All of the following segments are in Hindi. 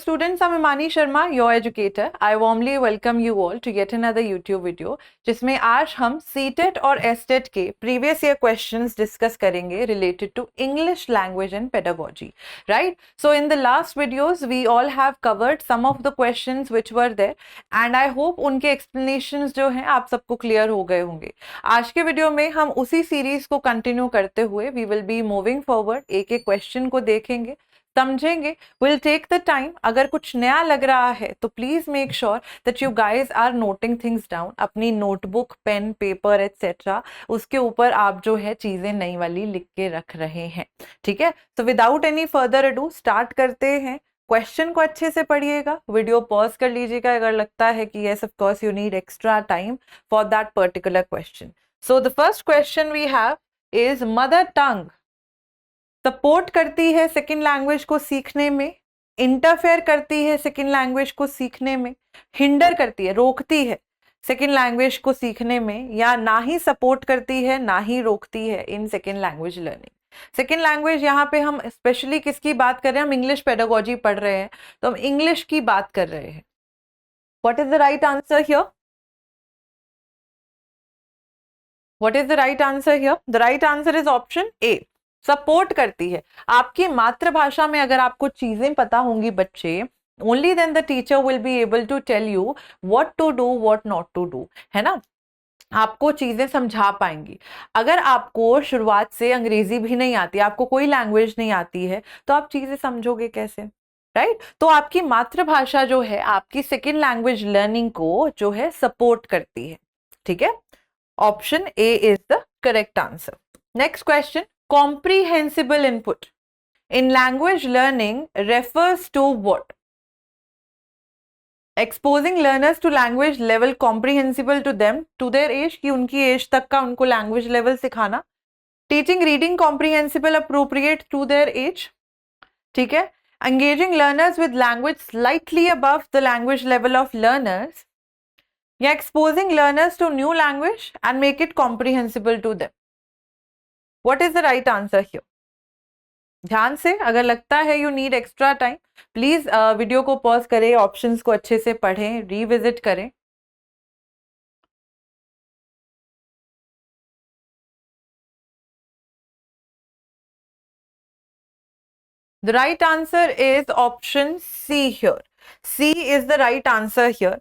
students, I'm Imani Sharma, your educator. I warmly welcome you all to yet another YouTube video, जिसमें आज हम CTET और STET के previous year questions discuss करेंगे related to English language and pedagogy, right? So in the last videos, we all have covered some of the questions which were there, and I hope उनके explanations जो हैं आप सबको clear हो गए होंगे. आज के वीडियो में हम उसी सीरीज को कंटिन्यू करते हुए we will be moving forward, एक एक क्वेश्चन को देखेंगे, समझेंगे. Will take the time. अगर कुछ नया लग रहा है तो please make sure that you guys are noting things down. अपनी नोटबुक, पेन, पेपर एटसेट्रा उसके ऊपर आप जो है चीजें नई वाली लिख के रख रहे हैं. ठीक है, तो without any further ado start करते हैं. क्वेश्चन को अच्छे से पढ़िएगा, वीडियो पॉज कर लीजिएगा अगर लगता है कि yes of course you need extra time for that particular question. So the first question we have is mother tongue support करती है सेकेंड लैंग्वेज को सीखने में, इंटरफेयर करती है सेकेंड लैंग्वेज को सीखने में, हिंडर करती है, रोकती है सेकेंड लैंग्वेज को सीखने में, या ना ही सपोर्ट करती है ना ही रोकती है in second language learning. Second language यहाँ पे हम स्पेशली किसकी बात कर रहे हैं? हम इंग्लिश पेडागोजी पढ़ रहे हैं तो हम इंग्लिश की बात कर रहे हैं. What is the right answer here? What is the right answer here? The right answer is option A, support करती है. आपकी मातृभाषा में अगर आपको चीजें पता होंगी बच्चे, only then the teacher will be able to tell you what to do what not to do, है ना. आपको चीजें समझा पाएंगी. अगर आपको शुरुआत से अंग्रेजी भी नहीं आती, आपको कोई लैंग्वेज नहीं आती है, तो आप चीजें समझोगे कैसे, राइट? तो आपकी मातृभाषा जो है आपकी सेकेंड लैंग्वेज लर्निंग को जो है सपोर्ट करती है. ठीक है, option A is the correct answer. Next question, comprehensible input in language learning refers to what? Exposing learners to language level comprehensible to them, to their age, कि उनकी एज तक का उनको language level सिखाना. Teaching reading comprehensible appropriate to their age. ठीक है. Engaging learners with language slightly above the language level of learners, या exposing learners to new language and make it comprehensible to them. What is the right answer here? ध्यान से, अगर लगता है you need extra time, please video को पॉज करें, ऑप्शंस को अच्छे से पढ़ें, रिविजिट करें. The right answer is option C here. C is the right answer here.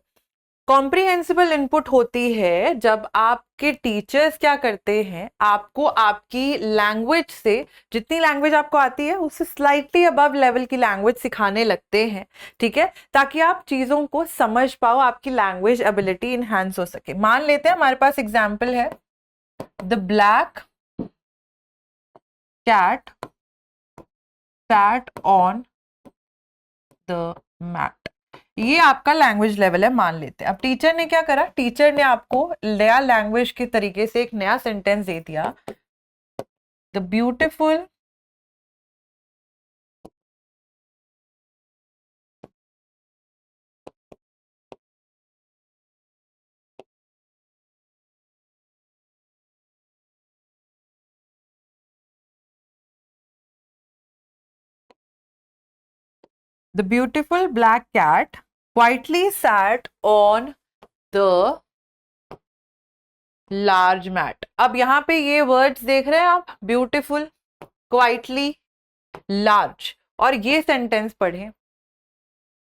Comprehensible input होती है जब आपके टीचर्स क्या करते हैं, आपको आपकी लैंग्वेज से, जितनी लैंग्वेज आपको आती है उससे स्लाइटली अबव लेवल की लैंग्वेज सिखाने लगते हैं. ठीक है, ताकि आप चीजों को समझ पाओ, आपकी लैंग्वेज एबिलिटी इनहैंस हो सके. मान लेते हैं हमारे पास एग्जाम्पल है, the black cat sat on the mat. ये आपका लैंग्वेज लेवल है, मान लेते हैं. अब टीचर ने क्या करा? टीचर ने आपको नया लैंग्वेज के तरीके से एक नया सेंटेंस दे दिया, the beautiful black cat quietly sat on the large mat. अब यहाँ पे ये वर्ड्स देख रहे हैं आप, ब्यूटिफुल, क्वाइटली, लार्ज, और ये सेंटेंस पढ़े.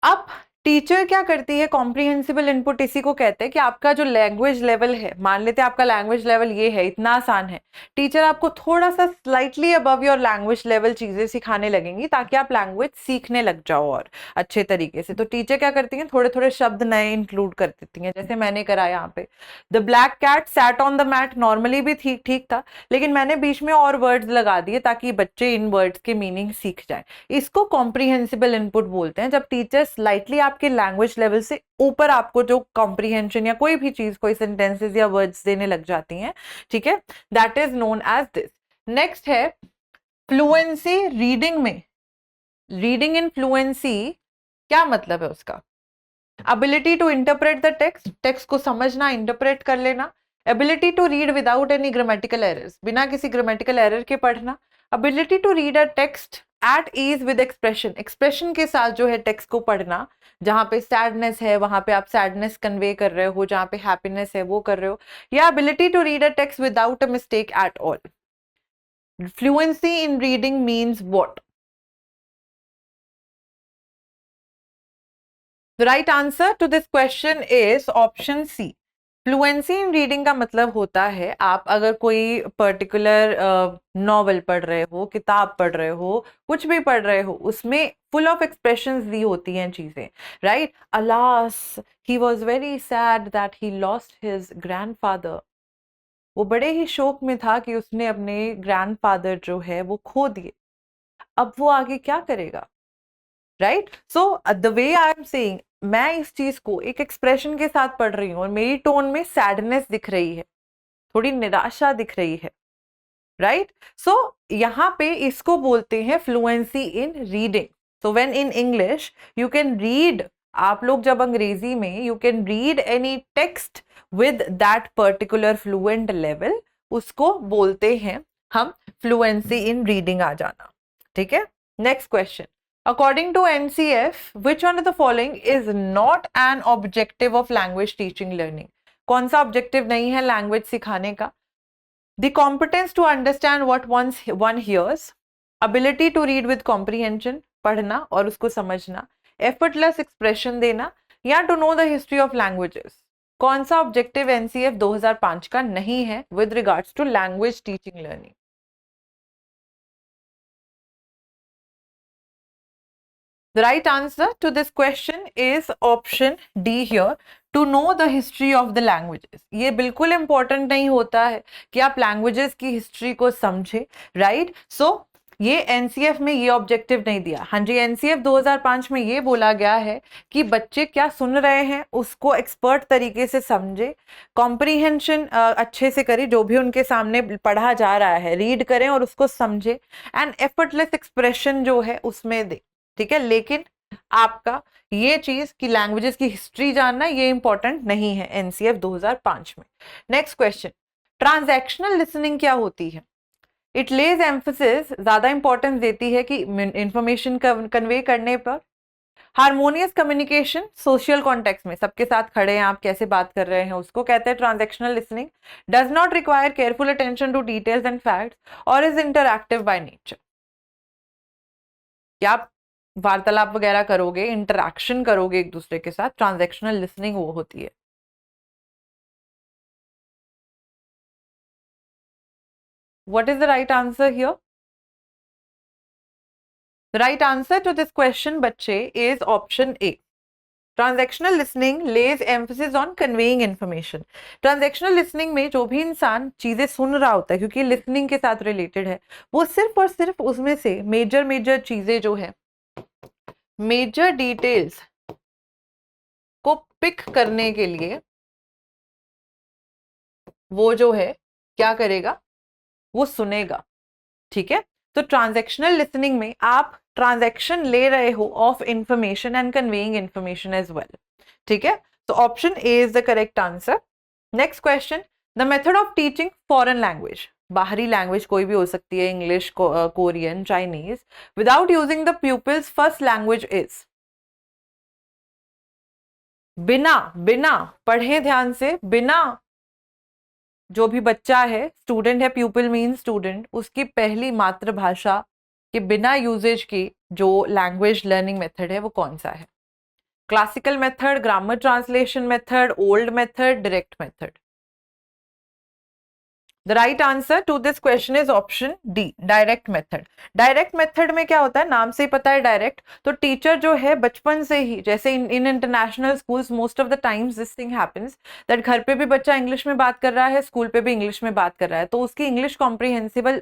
अब टीचर क्या करती है? कॉम्प्रिहेंसिबल इनपुट इसी को कहते हैं कि आपका जो लैंग्वेज लेवल है, मान लेते हैं आपका लैंग्वेज लेवल ये है, इतना आसान है, टीचर आपको थोड़ा सा slightly above your language level चीजें सिखाने लगेंगी ताकि आप लैंग्वेज सीखने लग जाओ और अच्छे तरीके से. तो टीचर क्या करती हैं? थोड़े थोड़े शब्द नए इंक्लूड कर देती हैं, जैसे मैंने करा यहाँ पे, the black cat sat on the mat. Normally भी ठीक ठीक था, लेकिन मैंने बीच में और वर्ड्स लगा दिए ताकि बच्चे इन वर्ड्स के मीनिंग सीख जाए. इसको कॉम्प्रिहेंसिबल इनपुट बोलते हैं, जब टीचर स्लाइटली आपके लैंग्वेज लेवल से ऊपर आपको जो कॉम्प्रिहेंशन या कोई भी चीज, कोई सेंटेंसेस या वर्ड्स देने लग जाती हैं. ठीक है, that is known as this. Next है फ्लुएंसी रीडिंग में. रीडिंग इन फ्लुएंसी क्या मतलब है उसका? Ability to interpret the text, text को समझना, इंटरप्रेट कर लेना. Ability to read without any grammatical errors, बिना किसी ग्रामेटिकल एरर के पढ़ना. Ability to read a text at ease with expression, expression के साथ जो है टेक्स्ट को पढ़ना, जहां पे सैडनेस है वहां पे आप सैडनेस कन्वे कर रहे हो, जहां पे हैप्पीनेस है वो कर रहे हो, या ability to read a text without a mistake at all. Fluency in reading means what? The right answer to this question is option C. Fluency in reading का मतलब होता है आप अगर कोई पर्टिकुलर नॉवल पढ़ रहे हो, किताब पढ़ रहे हो, कुछ भी पढ़ रहे हो, उसमें फुल ऑफ एक्सप्रेशंस दी होती हैं चीजें, right? Alas he was very sad that he lost his grandfather. वो बड़े ही शोक में था कि उसने अपने ग्रैंडफादर जो है वो खो दिए. अब वो आगे क्या करेगा, right? So the way I am saying, मैं इस चीज को एक एक्सप्रेशन के साथ पढ़ रही हूँ और मेरी टोन में सैडनेस दिख रही है, थोड़ी निराशा दिख रही है, राइट? सो यहाँ पे इसको बोलते हैं fluency in reading. So when in English you can read, आप लोग जब अंग्रेजी में you can read any text with that particular fluent level, उसको बोलते हैं हम फ्लुएंसी इन रीडिंग आ जाना. ठीक है, next question. According to NCF, which one of the following is not an objective of language teaching learning? कौन सा ऑब्जेक्टिव नहीं है लैंग्वेज सिखाने का? The competence to understand what one hears, ability to read with comprehension, पढ़ना और उसको समझना, effortless expression देना, या to know the history of languages. कौन सा ऑब्जेक्टिव NCF 2005 का नहीं है with regards to language teaching learning? The right answer to this question is option D here, to know the history of the languages. ये बिल्कुल important नहीं होता है कि आप languages की history को समझे, right? So ये NCF में ये ऑब्जेक्टिव नहीं दिया. हाँ जी, NCF 2005 में ये बोला गया है कि बच्चे क्या सुन रहे हैं उसको एक्सपर्ट तरीके से समझे, कॉम्प्रीहेंशन अच्छे से करें, जो भी उनके सामने पढ़ा जा रहा है रीड करें और उसको समझे, एंड एफर्टलेस एक्सप्रेशन जो है उसमें दे. ठीक है, लेकिन आपका ये चीज कि लैंग्वेजेस की हिस्ट्री जानना ये इंपॉर्टेंट नहीं है एनसीएफ 2005 में. Next question. ट्रांजैक्शनल लिसनिंग क्या होती है? इट लेज एम्फोसिस, ज्यादा इंपॉर्टेंस देती है कि इंफॉर्मेशन कन्वे करने पर. हार्मोनियस कम्युनिकेशन, सोशल कॉन्टेक्स्ट में सबके साथ खड़े हैं आप, कैसे बात कर रहे हैं उसको कहते हैं transactional listening. Does not require careful attention to details and facts, और इज इंटरैक्टिव बाय नेचर. क्या आप वार्तालाप वगैरह करोगे, इंटरैक्शन करोगे एक दूसरे के साथ, ट्रांजैक्शनल लिसनिंग वो होती है. What is the right answer here? The right answer to this question, बच्चे, is option A. Transactional listening lays emphasis on conveying information. Transactional listening में जो भी इंसान चीजें सुन रहा होता है, क्योंकि listening के साथ रिलेटेड है, वो सिर्फ और सिर्फ उसमें से मेजर चीजें जो है, मेजर डिटेल्स को पिक करने के लिए वो जो है क्या करेगा, वो सुनेगा. ठीक है, तो ट्रांजैक्शनल लिसनिंग में आप ट्रांजैक्शन ले रहे हो of information and conveying information as well. ठीक है, तो option A is the correct answer. Next question. The method of teaching foreign language, बाहरी लैंग्वेज कोई भी हो सकती है, English, Korean, Chinese, without using the pupils first language is. बिना पढ़े ध्यान से, बिना जो भी बच्चा है, स्टूडेंट है, प्यूपिल मीन स्टूडेंट, उसकी पहली मातृभाषा के बिना यूजेज की जो लैंग्वेज लर्निंग मेथड है वो कौन सा है? Classical method, grammar translation method, old method, direct method. The right answer to this question is option D, direct method. Direct method में क्या होता है, नाम से ही पता है डायरेक्ट. तो टीचर जो है बचपन से ही, जैसे in international schools most of the times this thing happens that घर पे भी बच्चा इंग्लिश में बात कर रहा है, स्कूल पे भी इंग्लिश में बात कर रहा है, तो उसकी English comprehensible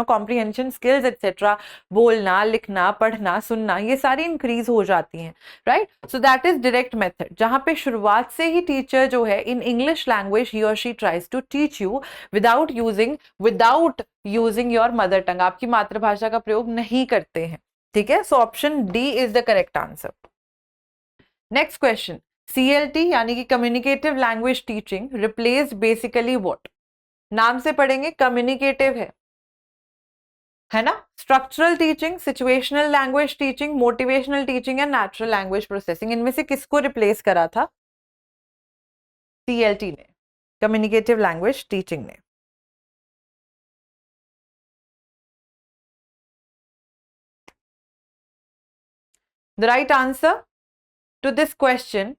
comprehension skills etcetera, बोलना, लिखना, पढ़ना, सुनना, ये सारी इंक्रीज हो जाती हैं, right? So that is direct method, जहां पे शुरुआत से ही टीचर जो है इन इंग्लिश लैंग्वेज ही और she tries to teach you without using your mother tongue, आपकी मातृभाषा का प्रयोग नहीं करते हैं. ठीक है, so option D is the correct answer. Next question. CLT यानी कि communicative language teaching replace basically what? नाम से पढ़ेंगे, कम्युनिकेटिव है, है ना? Structural teaching, situational language teaching, motivational teaching या नेचुरल लैंग्वेज प्रोसेसिंग, इनमें से किसको रिप्लेस करा था? CLT ने, कम्युनिकेटिव लैंग्वेज टीचिंग ने। The right answer to this question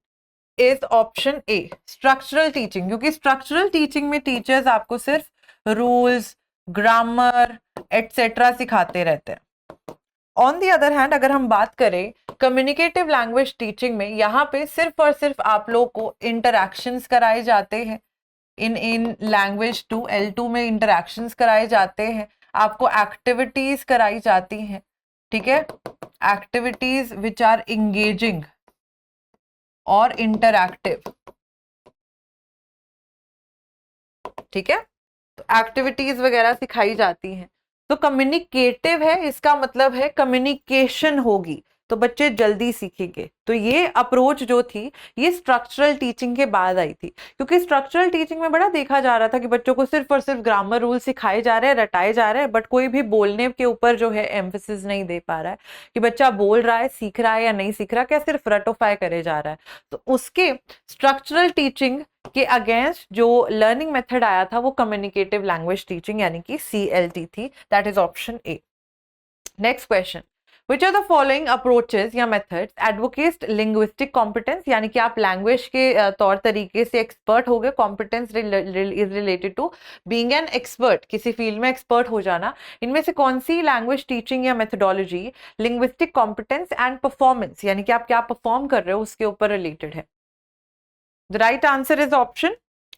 is option A, structural teaching, क्योंकि स्ट्रक्चरल टीचिंग में टीचर्स आपको सिर्फ रूल्स, ग्रामर एटसेट्रा सिखाते रहते हैं। ऑन दी अदर हैंड अगर हम बात करें कम्युनिकेटिव लैंग्वेज टीचिंग में, यहाँ पे सिर्फ और सिर्फ आप लोगों को इंटरैक्शंस कराए जाते हैं। इन लैंग्वेज 2 L2 में इंटरैक्शंस कराए जाते हैं, आपको एक्टिविटीज कराई जाती हैं, ठीक है, एक्टिविटीज विच आर इंगेजिंग और इंटरैक्टिव, ठीक है, तो एक्टिविटीज वगैरह सिखाई जाती हैं। तो कम्युनिकेटिव है, इसका मतलब है कम्युनिकेशन होगी, तो बच्चे जल्दी सीखेंगे। तो ये अप्रोच जो थी ये स्ट्रक्चरल टीचिंग के बाद आई थी, क्योंकि स्ट्रक्चरल टीचिंग में बड़ा देखा जा रहा था कि बच्चों को सिर्फ और सिर्फ ग्रामर रूल सिखाए जा रहे हैं, रटाए जा रहे हैं, बट कोई भी बोलने के ऊपर जो है एम्फेसिस नहीं दे पा रहा है कि बच्चा बोल रहा है, सीख रहा है या नहीं सीख रहा, क्या सिर्फ रटोफाई करे जा रहा है। तो उसके स्ट्रक्चरल टीचिंग के अगेंस्ट जो लर्निंग मेथड आया था वो कम्युनिकेटिव लैंग्वेज टीचिंग यानी कि CLT थी। That is option A. Next question, which are the following approaches या मेथड्स एडवोकेट लिंग्विस्टिक कॉम्पिटेंस, यानी कि आप लैंग्वेज के तौर तरीके से एक्सपर्ट हो गए, competence is related to being an expert, किसी फील्ड में एक्सपर्ट हो जाना। इनमें से कौन सी लैंग्वेज टीचिंग या methodology linguistic competence and performance, यानी कि आप क्या परफॉर्म कर रहे हो उसके ऊपर रिलेटेड है? The right answer is option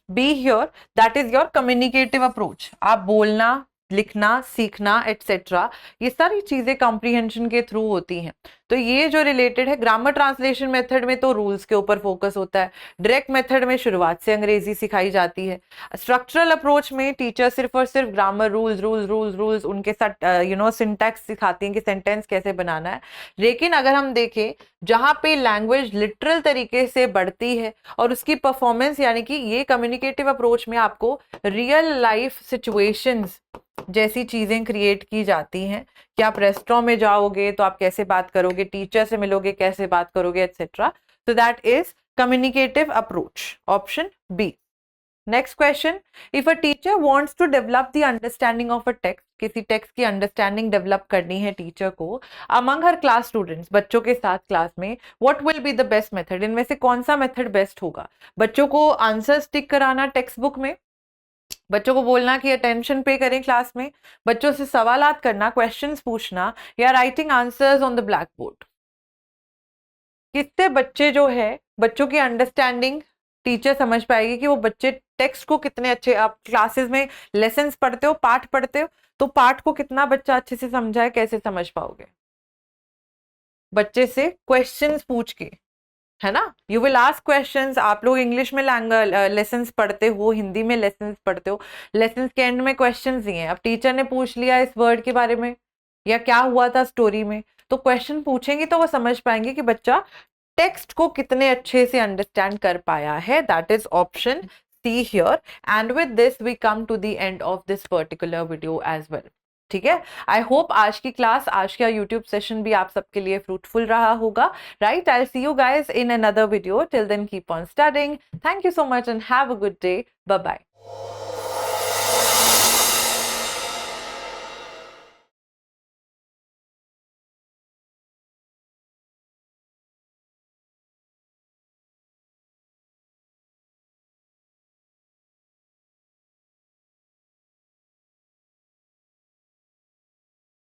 B here, that is your communicative approach. आप बोलना, लिखना, सीखना एटसेट्रा, ये सारी चीजें कॉम्प्रीहेंशन के थ्रू होती हैं। तो ये जो रिलेटेड है, ग्रामर ट्रांसलेशन मेथड में तो रूल्स के ऊपर फोकस होता है, डायरेक्ट मेथड में शुरुआत से अंग्रेजी सिखाई जाती है, स्ट्रक्चरल अप्रोच में टीचर सिर्फ और सिर्फ grammar rules rules rules rules उनके साथ सिंटैक्स सिखाती हैं कि सेंटेंस कैसे बनाना है। लेकिन अगर हम देखें जहाँ पे लैंग्वेज लिटरल तरीके से बढ़ती है और उसकी परफॉर्मेंस, यानी कि ये कम्युनिकेटिव अप्रोच में आपको रियल लाइफ सिचुएशंस जैसी चीजें क्रिएट की जाती हैं कि आप रेस्टोरेंट में जाओगे तो आप कैसे बात करोगे, टीचर से मिलोगे कैसे बात करोगे etcetera. So that is communicative approach, option B. Next question, if a teacher wants to develop the understanding of a text, किसी टेक्स्ट की अंडरस्टैंडिंग डेवलप करनी है टीचर को among her class students, बच्चों के साथ क्लास में, what will be the best method, इनमें से कौन सा मेथड बेस्ट होगा? बच्चों को आंसर स्टिक कराना टेक्स्ट बुक में, बच्चों को बोलना कि अटेंशन पे करें क्लास में, बच्चों से सवालात करना, क्वेश्चंस पूछना, या writing answers on the black board? किससे बच्चे जो है, बच्चों की अंडरस्टैंडिंग टीचर समझ पाएगी कि वो बच्चे टेक्स्ट को कितने अच्छे, आप क्लासेस में लेसन्स पढ़ते हो, पाठ पढ़ते हो, तो पाठ को कितना बच्चा अच्छे से समझा है, कैसे समझ पाओगे? बच्चे से क्वेश्चंस पूछ के, है ना? You will ask questions. आप लोग इंग्लिश में लेसन्स पढ़ते हो, हिंदी में लेसन्स पढ़ते हो, लेसन्स के एंड में क्वेश्चंस दिए हैं। अब टीचर ने पूछ लिया इस वर्ड के बारे में या क्या हुआ था स्टोरी में, तो क्वेश्चन पूछेंगे तो वो समझ पाएंगे कि बच्चा टेक्स्ट को कितने अच्छे से अंडरस्टैंड कर पाया है। That is option C here. And with this we come to the end of this particular video as well. ठीक है, आई होप आज की क्लास, आज का यूट्यूब सेशन भी आप सबके लिए फ्रूटफुल रहा होगा, right? I see you guys in another video. Till then keep on studying. Thank you so much and have a good day. Bye bye.